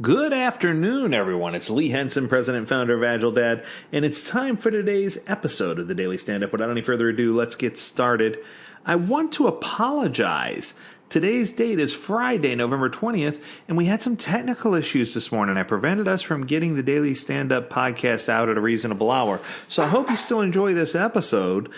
Good afternoon, everyone. It's Lee Henson, President and Founder of AgileDad, and it's time for today's episode of the Daily Stand-Up. Without any further ado, let's get started. I want to apologize. Today's date is Friday, November 20th, and we had some technical issues this morning that prevented us from getting the Daily Stand-Up podcast out at a reasonable hour. So I hope you still enjoy this episode.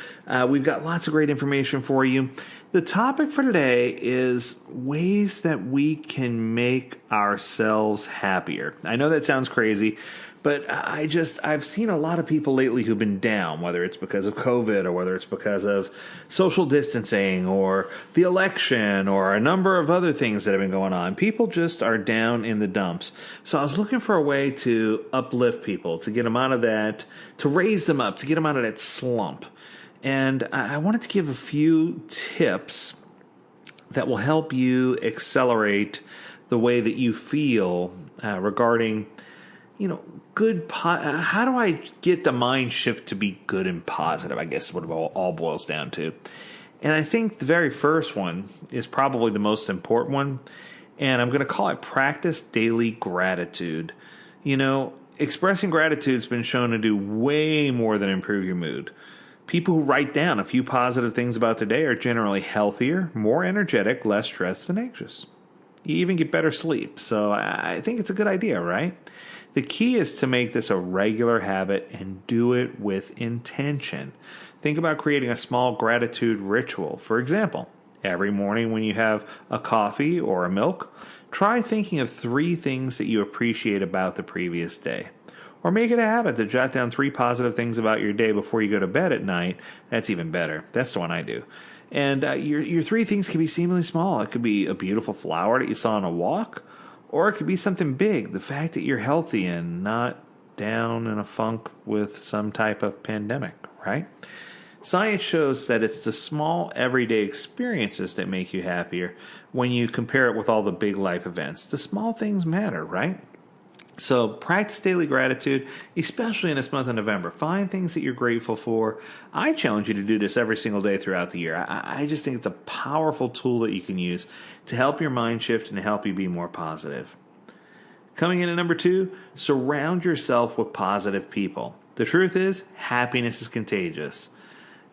We've got lots of great information for you. The topic for today is ways that we can make ourselves happier. I know that sounds crazy, but I've seen a lot of people lately who've been down, whether it's because of COVID or whether it's because of social distancing or the election or a number of other things that have been going on. People just are down in the dumps. So I was looking for a way to uplift people, to get them out of that, to raise them up, to get them out of that slump. And I wanted to give a few tips that will help you accelerate the way that you feel regarding, good. How do I get the mind shift to be good and positive? I guess is what it all boils down to. And I think the very first one is probably the most important one. And I'm going to call it practice daily gratitude. Expressing gratitude has been shown to do way more than improve your mood. People who write down a few positive things about their day are generally healthier, more energetic, less stressed, and anxious. You even get better sleep. So I think it's a good idea, right? The key is to make this a regular habit and do it with intention. Think about creating a small gratitude ritual. For example, every morning when you have a coffee or a milk, try thinking of 3 things that you appreciate about the previous day. Or make it a habit to jot down 3 positive things about your day before you go to bed at night. That's even better. That's the one I do. And your 3 things can be seemingly small. It could be a beautiful flower that you saw on a walk, or it could be something big. The fact that you're healthy and not down in a funk with some type of pandemic, right? Science shows that it's the small everyday experiences that make you happier when you compare it with all the big life events. The small things matter, right? So practice daily gratitude, especially in this month of November. Find things that you're grateful for. I challenge you to do this every single day throughout the year. I just think it's a powerful tool that you can use to help your mind shift and to help you be more positive. Coming in at number 2, surround yourself with positive people. The truth is, happiness is contagious.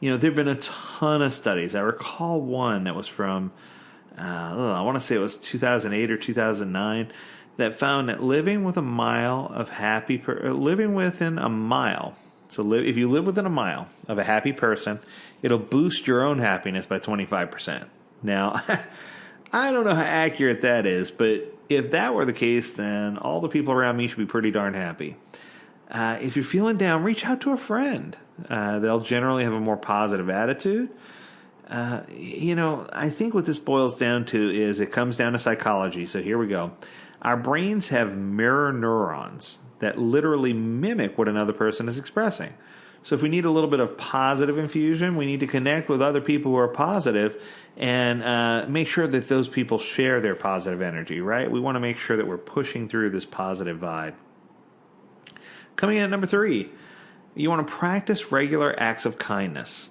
There have been a ton of studies. I recall one that was from, I want to say it was 2008 or 2009, that found that living within a mile, so if you live within a mile of a happy person, it'll boost your own happiness by 25%. Now, I don't know how accurate that is, but if that were the case, then all the people around me should be pretty darn happy. If you're feeling down, reach out to a friend. They'll generally have a more positive attitude. I think what this boils down to is it comes down to psychology. So here we go. Our brains have mirror neurons that literally mimic what another person is expressing. So if we need a little bit of positive infusion, we need to connect with other people who are positive and make sure that those people share their positive energy, right? We want to make sure that we're pushing through this positive vibe. Coming in at number 3, you want to practice regular acts of kindness.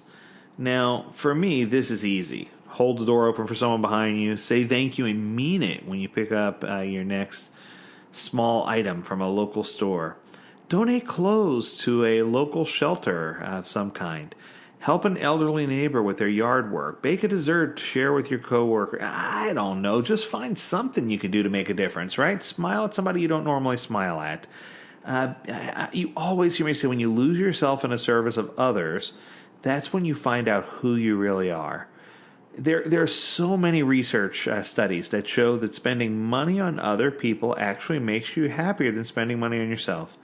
Now, for me, this is easy. Hold the door open for someone behind you. Say thank you and mean it when you pick up your next small item from a local store. Donate clothes to a local shelter of some kind. Help an elderly neighbor with their yard work. Bake a dessert to share with your coworker. I don't know. Just find something you can do to make a difference, right? Smile at somebody you don't normally smile at. You always hear me say when you lose yourself in the service of others, that's when you find out who you really are. There are so many research studies that show that spending money on other people actually makes you happier than spending money on yourself.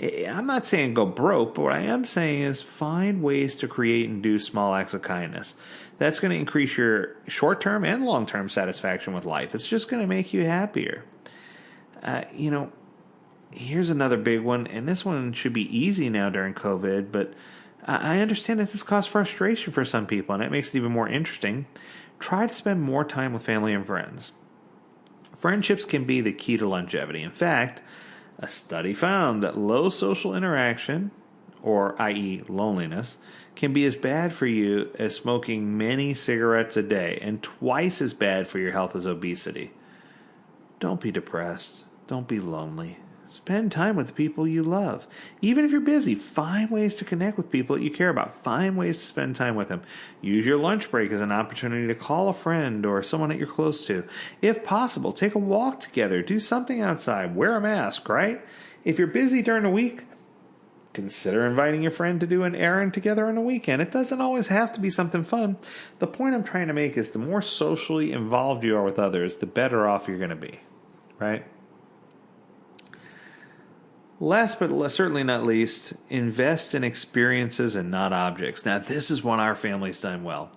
I'm not saying go broke, but what I am saying is find ways to create and do small acts of kindness. That's going to increase your short-term and long-term satisfaction with life. It's just going to make you happier. Here's another big one, and this one should be easy now during COVID, but I understand that this causes frustration for some people, and that makes it even more interesting. Try to spend more time with family and friends. Friendships can be the key to longevity. In fact, a study found that low social interaction, or i.e. loneliness, can be as bad for you as smoking many cigarettes a day and twice as bad for your health as obesity. Don't be depressed. Don't be lonely. Spend time with the people you love. Even if you're busy, find ways to connect with people that you care about. Find ways to spend time with them. Use your lunch break as an opportunity to call a friend or someone that you're close to. If possible, take a walk together. Do something outside. Wear a mask, right? If you're busy during the week, consider inviting your friend to do an errand together on the weekend. It doesn't always have to be something fun. The point I'm trying to make is the more socially involved you are with others, the better off you're going to be, right? Last but certainly not least, invest in experiences and not objects. Now, this is one our family's done well.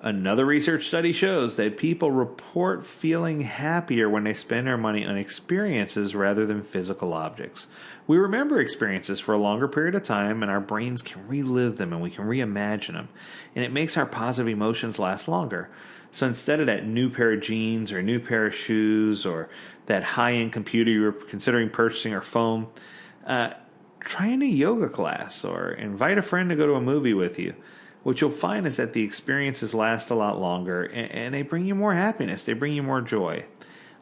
Another research study shows that people report feeling happier when they spend their money on experiences rather than physical objects. We remember experiences for a longer period of time, and our brains can relive them and we can reimagine them. And it makes our positive emotions last longer. So instead of that new pair of jeans or new pair of shoes or that high-end computer you were considering purchasing or phone, try a new yoga class or invite a friend to go to a movie with you. What you'll find is that the experiences last a lot longer and they bring you more happiness. They bring you more joy.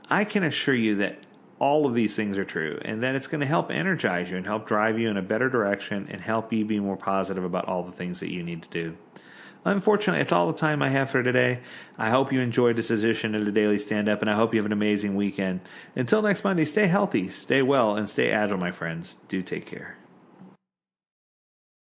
I can assure you that all of these things are true and that it's going to help energize you and help drive you in a better direction and help you be more positive about all the things that you need to do. Unfortunately, it's all the time I have for today. I hope you enjoyed this edition of the Daily Stand-Up, and I hope you have an amazing weekend. Until next Monday, stay healthy, stay well, and stay agile, my friends. Do take care.